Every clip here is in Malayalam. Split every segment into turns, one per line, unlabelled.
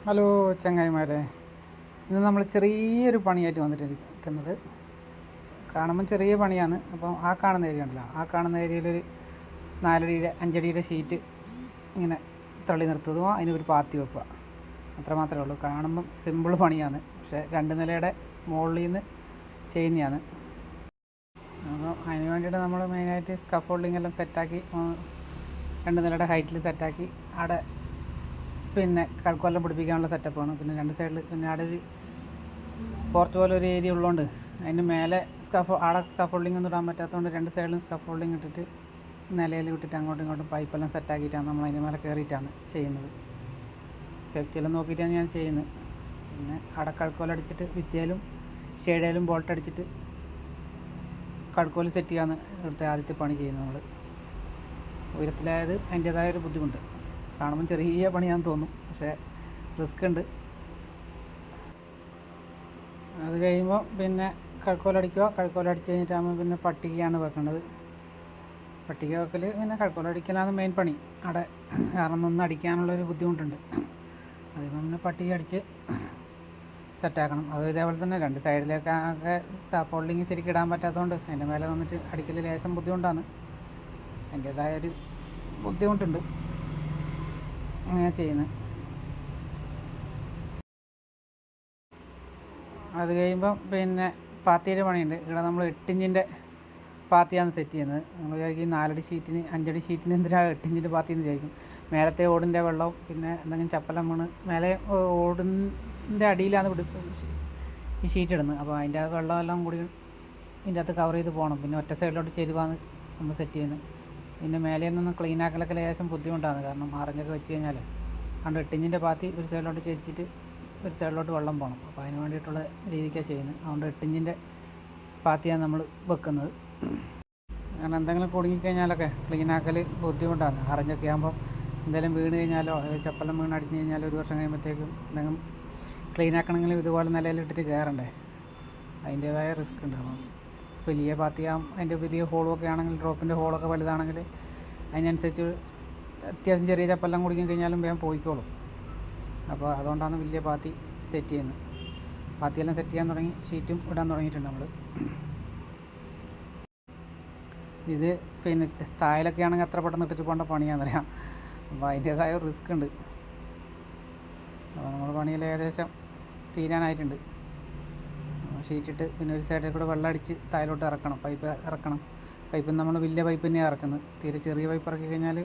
ഹലോ ചങ്ങായിമാരെ, ഇന്ന് നമ്മൾ ചെറിയൊരു പണിയായിട്ട് വന്നിട്ടിരിക്കുന്നത്. കാണുമ്പം ചെറിയ പണിയാണ്. അപ്പം ആ കാണുന്ന ഏരിയ ഉണ്ടല്ലോ, ആ കാണുന്ന ഏരിയയിലൊരു 4 അടിയുടെ 5 അടിയുടെ ഷീറ്റ് ഇങ്ങനെ തള്ളി നിർത്തുക, അതിനൊരു പാത്തി വെക്കുക. അത്ര മാത്രമേ ഉള്ളൂ. കാണുമ്പം സിമ്പിൾ പണിയാണ്, പക്ഷേ 2 നിലയുടെ മുകളിൽ നിന്ന് ചെയ്യുന്നതാണ്. അപ്പോൾ അതിന് വേണ്ടിയിട്ട് നമ്മൾ മെയിനായിട്ട് സ്കഫോൾഡിങ് എല്ലാം സെറ്റാക്കി 2 നിലയുടെ ഹൈറ്റിൽ സെറ്റാക്കി അവിടെ പിന്നെ കഴുക്കൊല്ലം പിടിപ്പിക്കാനുള്ള സെറ്റപ്പാണ്. പിന്നെ 2 സൈഡിൽ പിന്നെ അവിടെ ഒരു പോർച്ച് പോലെ ഒരു ഏരിയ ഉള്ളതുകൊണ്ട് അതിന് മേലെ അവിടെ സ്കഫോൾഡിങ് ഒന്നും ഇടാൻ പറ്റാത്തതുകൊണ്ട് 2 സൈഡിലും സ്കഫോൾഡിങ് ഇട്ടിട്ട് നിലയിൽ വിട്ടിട്ട് അങ്ങോട്ടും ഇങ്ങോട്ടും പൈപ്പെല്ലാം സെറ്റാക്കിയിട്ടാണ് നമ്മൾ അതിന് മേലെ കയറിയിട്ടാണ് ചെയ്യുന്നത്. സേഫ്റ്റിയെല്ലാം നോക്കിയിട്ടാണ് ഞാൻ ചെയ്യുന്നത്. പിന്നെ അവിടെ കഴുക്കോലടിച്ചിട്ട് ഭിത്തിയിലും ഷെയ്ഡേലും ബോൾട്ട് അടിച്ചിട്ട് കഴുക്കോല് സെറ്റ് ചെയ്യാന്ന് ഇവിടുത്തെ ആദ്യത്തെ പണി ചെയ്യുന്നത്. നമ്മൾ ഉയരത്തിലായത് അതിൻ്റേതായൊരു ബുദ്ധിമുട്ട്. കാണുമ്പം ചെറിയ പണിയാണെന്ന് തോന്നും, പക്ഷേ റിസ്ക് ഉണ്ട്. അത് കഴിയുമ്പോൾ പിന്നെ കഴുക്കോലടിക്കുക. കഴുക്കോലടിച്ച് കഴിഞ്ഞിട്ടാകുമ്പോൾ പിന്നെ പട്ടികയാണ് വെക്കേണ്ടത്. പട്ടിക വെക്കൽ പിന്നെ കഴുക്കോലടിക്കലാണ് മെയിൻ പണി അവിടെ. കാരണം നിന്ന് അടിക്കാനുള്ളൊരു ബുദ്ധിമുട്ടുണ്ട്. അതിപ്പോൾ പിന്നെ പട്ടിക അടിച്ച് സെറ്റാക്കണം. അത് ഇതേപോലെ തന്നെ 2 സൈഡിലേക്കൊക്കെ ഫോൾഡിങ് ശരിക്കും ഇടാൻ പറ്റാത്തതുകൊണ്ട് അതിൻ്റെ മേലെ വന്നിട്ട് അടിക്കൽ ലേശം ബുദ്ധിമുട്ടാണ്. അതിൻ്റേതായൊരു ബുദ്ധിമുട്ടുണ്ട് അങ്ങനെ ചെയ്യുന്നത്. അത് കഴിയുമ്പം പിന്നെ പാത്തിയുടെ പണിയുണ്ട്. ഇവിടെ നമ്മൾ 8 ഇഞ്ചിൻ്റെ പാത്തിയാണ് സെറ്റ് ചെയ്യുന്നത്. നമ്മൾ വിചാരിക്കും 4 അടി ഷീറ്റിന് 5 അടി ഷീറ്റിന് എന്തിനാണ് 8 ഇഞ്ചിൻ്റെ പാത്തി എന്ന് വിചാരിക്കും. മേലത്തെ ഓടിൻ്റെ വെള്ളവും പിന്നെ എന്തെങ്കിലും ചപ്പലം വീണ് മേലെ ഓടിൻ്റെ അടിയിലാണ് ഈ ഷീറ്റ് ഇടുന്നത്. അപ്പോൾ അതിൻ്റെ വെള്ളമെല്ലാം കൂടി ഇതിൻ്റെ അകത്ത് കവർ ചെയ്ത് പോകണം. പിന്നെ ഒറ്റ സൈഡിലോട്ട് ചെരുവാണ് നമ്മൾ സെറ്റ് ചെയ്യുന്നത്. പിന്നെ മേലെ നിന്നൊന്ന് ക്ലീൻ ആക്കലൊക്കെ ലേശം ബുദ്ധിമുട്ടാണ്. കാരണം ആറഞ്ചൊക്കെ വെച്ച് കഴിഞ്ഞാൽ അതുകൊണ്ട് 8 ഇഞ്ചിൻ്റെ പാത്തി ഒരു സൈഡിലോട്ട് ചരിച്ചിട്ട് ഒരു സൈഡിലോട്ട് വെള്ളം പോകണം. അപ്പോൾ അതിന് വേണ്ടിയിട്ടുള്ള രീതിക്കാണ് ചെയ്യുന്നത്. അതുകൊണ്ട് 8 ഇഞ്ചിൻ്റെ പാത്തിയാണ് നമ്മൾ വെക്കുന്നത്. കാരണം എന്തെങ്കിലും കുടുങ്ങിക്കഴിഞ്ഞാലൊക്കെ ക്ലീനാക്കൽ ബുദ്ധിമുട്ടാണ്. ആറഞ്ചൊക്കെ ആകുമ്പോൾ എന്തെങ്കിലും വീണ് കഴിഞ്ഞാലോ ചപ്പലം വീണ് അടിച്ചു കഴിഞ്ഞാൽ 1 വർഷം കഴിയുമ്പോഴത്തേക്കും എന്തെങ്കിലും ക്ലീൻ ആക്കണമെങ്കിലും ഇതുപോലെ നിലയിലിട്ടിട്ട് കയറണ്ടേ, അതിൻ്റേതായ റിസ്ക് ഉണ്ട്. അപ്പം വലിയ പാത്തിയാകും, അതിൻ്റെ വലിയ ഹോളൊക്കെ ആണെങ്കിൽ ഡ്രോപ്പിൻ്റെ ഹോളൊക്കെ വലുതാണെങ്കിൽ അതിനനുസരിച്ച് അത്യാവശ്യം ചെറിയ ചപ്പലെല്ലാം കുടിക്കാൻ കഴിഞ്ഞാലും വേഗം പോയിക്കോളും. അപ്പോൾ അതുകൊണ്ടാണ് വലിയ പാത്തി സെറ്റ് ചെയ്യുന്നത്. പാത്തിയെല്ലാം സെറ്റ് ചെയ്യാൻ തുടങ്ങി, ഷീറ്റും ഇടാൻ തുടങ്ങിയിട്ടുണ്ട് നമ്മൾ. ഇത് പിന്നെ തായലൊക്കെ ആണെങ്കിൽ അത്ര പെട്ടെന്ന് ഇട്ടിട്ട് പോകേണ്ട പണിയാണെന്നറിയാം. അപ്പോൾ അതിൻ്റേതായ റിസ്ക് ഉണ്ട്. അപ്പോൾ നമ്മൾ പണിയിൽ ഏകദേശം തീരാനായിട്ടുണ്ട്. ഷീറ്റിട്ട് പിന്നെ ഒരു സൈഡിൽ കൂടെ വെള്ളം അടിച്ച് താഴോട്ട് ഇറക്കണം, പൈപ്പ് ഇറക്കണം. പൈപ്പ് നമ്മൾ വലിയ പൈപ്പ് തന്നെയാണ് ഇറക്കുന്നത്. തീരെ ചെറിയ പൈപ്പ് ഇറക്കി കഴിഞ്ഞാൽ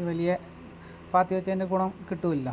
വലിയ പാത്തി വെച്ചതിൻ്റെ ഗുണം കിട്ടില്ല.